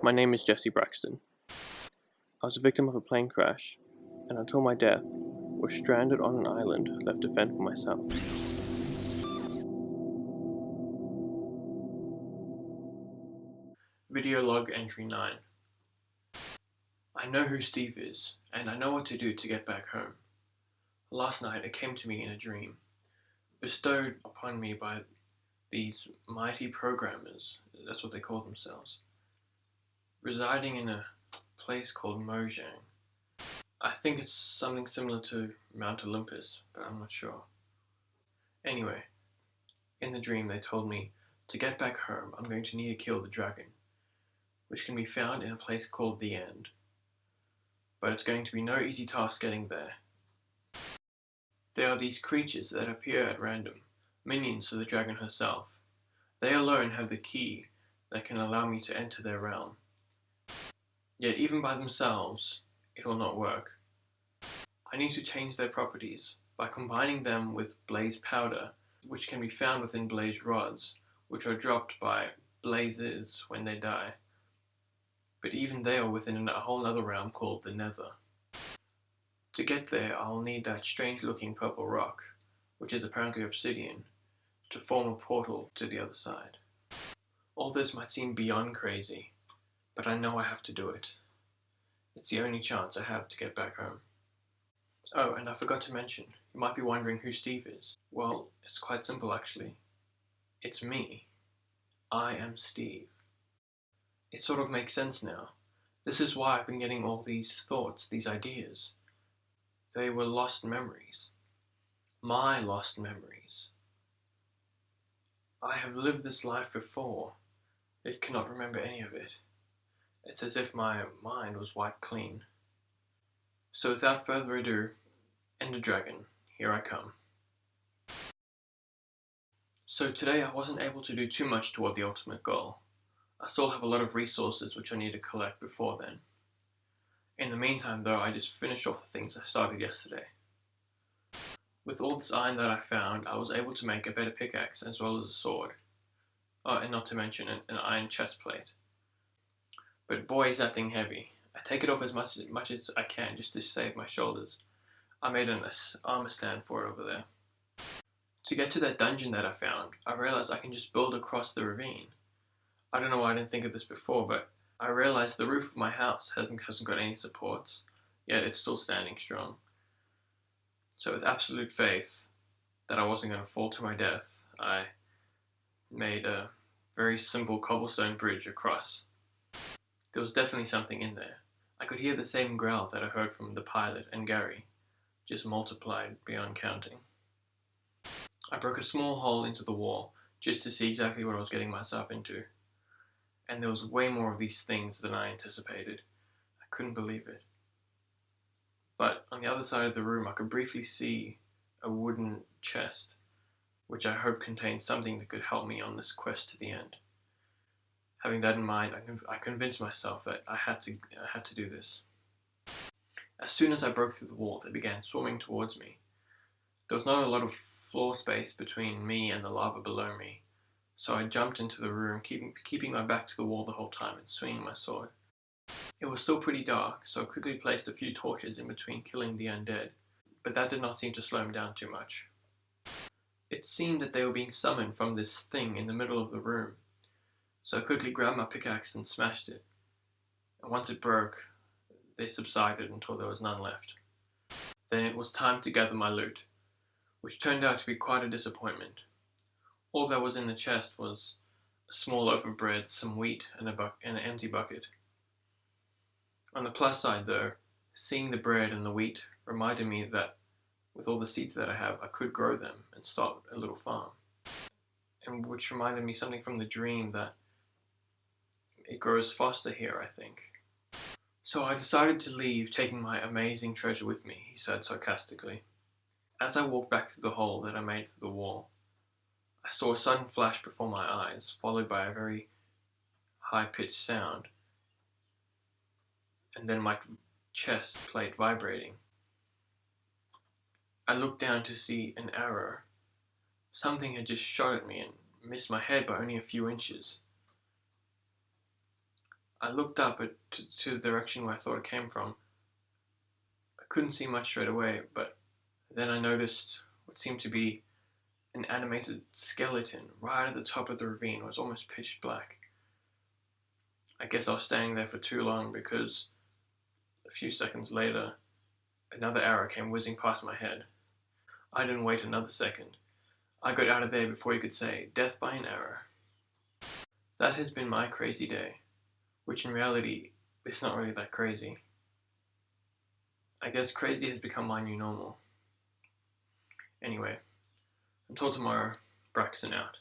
My name is Jesse Braxton. I was a victim of a plane crash, and until my death, was stranded on an island left to fend for myself. Video log entry 9. I know who Steve is, and I know what to do to get back home. Last night it came to me in a dream, bestowed upon me by these mighty programmers, that's what they call themselves, residing in a place called Mojang. I think it's something similar to Mount Olympus, but I'm not sure. Anyway, in the dream they told me, to get back home I'm going to need to kill the dragon, which can be found in a place called the End. But it's going to be no easy task getting there. There are these creatures that appear at random, minions to the dragon herself. They alone have the key that can allow me to enter their realm. Yet even by themselves, it will not work. I need to change their properties by combining them with blaze powder, which can be found within blaze rods, which are dropped by blazes when they die. But even they are within a whole other realm called the Nether. To get there, I'll need that strange looking purple rock, which is apparently obsidian, to form a portal to the other side. All this might seem beyond crazy, but I know I have to do it. It's the only chance I have to get back home. Oh, and I forgot to mention, you might be wondering who Steve is. Well, it's quite simple actually. It's me. I am Steve. It sort of makes sense now. This is why I've been getting all these thoughts, these ideas. They were lost memories. My lost memories. I have lived this life before, yet cannot remember any of it. It's as if my mind was wiped clean. So without further ado, Ender Dragon, here I come. So today I wasn't able to do too much toward the ultimate goal. I still have a lot of resources which I need to collect before then. In the meantime though, I just finished off the things I started yesterday. With all this iron that I found, I was able to make a better pickaxe as well as a sword. Oh, and not to mention an iron chest plate. But boy is that thing heavy. I take it off as much as I can just to save my shoulders. I made an armor stand for it over there. To get to that dungeon that I found, I realized I can just build across the ravine. I don't know why I didn't think of this before, but I realized the roof of my house hasn't got any supports, yet it's still standing strong. So with absolute faith that I wasn't going to fall to my death, I made a very simple cobblestone bridge across. There was definitely something in there. I could hear the same growl that I heard from the pilot and Gary, just multiplied beyond counting. I broke a small hole into the wall just to see exactly what I was getting myself into. And there was way more of these things than I anticipated. I couldn't believe it. But on the other side of the room I could briefly see a wooden chest, which I hope contained something that could help me on this quest to the end. Having that in mind, I convinced myself that I had to do this. As soon as I broke through the wall, they began swarming towards me. There was not a lot of floor space between me and the lava below me, so I jumped into the room, keeping my back to the wall the whole time and swinging my sword. It was still pretty dark, so I quickly placed a few torches in between killing the undead, but that did not seem to slow them down too much. It seemed that they were being summoned from this thing in the middle of the room, so I quickly grabbed my pickaxe and smashed it. And once it broke, they subsided until there was none left. Then it was time to gather my loot, which turned out to be quite a disappointment. All that was in the chest was a small loaf of bread, some wheat, and an empty bucket. On the plus side though, seeing the bread and the wheat reminded me that with all the seeds that I have, I could grow them and start a little farm. And which reminded me something from the dream that it grows faster here, I think. So I decided to leave, taking my amazing treasure with me, he said sarcastically. As I walked back through the hole that I made through the wall, I saw a sudden flash before my eyes, followed by a very high-pitched sound, and then my chest plate vibrating. I looked down to see an arrow. Something had just shot at me and missed my head by only a few inches. I looked up to the direction where I thought it came from. I couldn't see much straight away, but then I noticed what seemed to be an animated skeleton right at the top of the ravine. It was almost pitch black. I guess I was staying there for too long because a few seconds later, another arrow came whizzing past my head. I didn't wait another second. I got out of there before you could say, death by an arrow. That has been my crazy day, which in reality, it's not really that crazy. I guess crazy has become my new normal. Anyway, until tomorrow, Braxton out.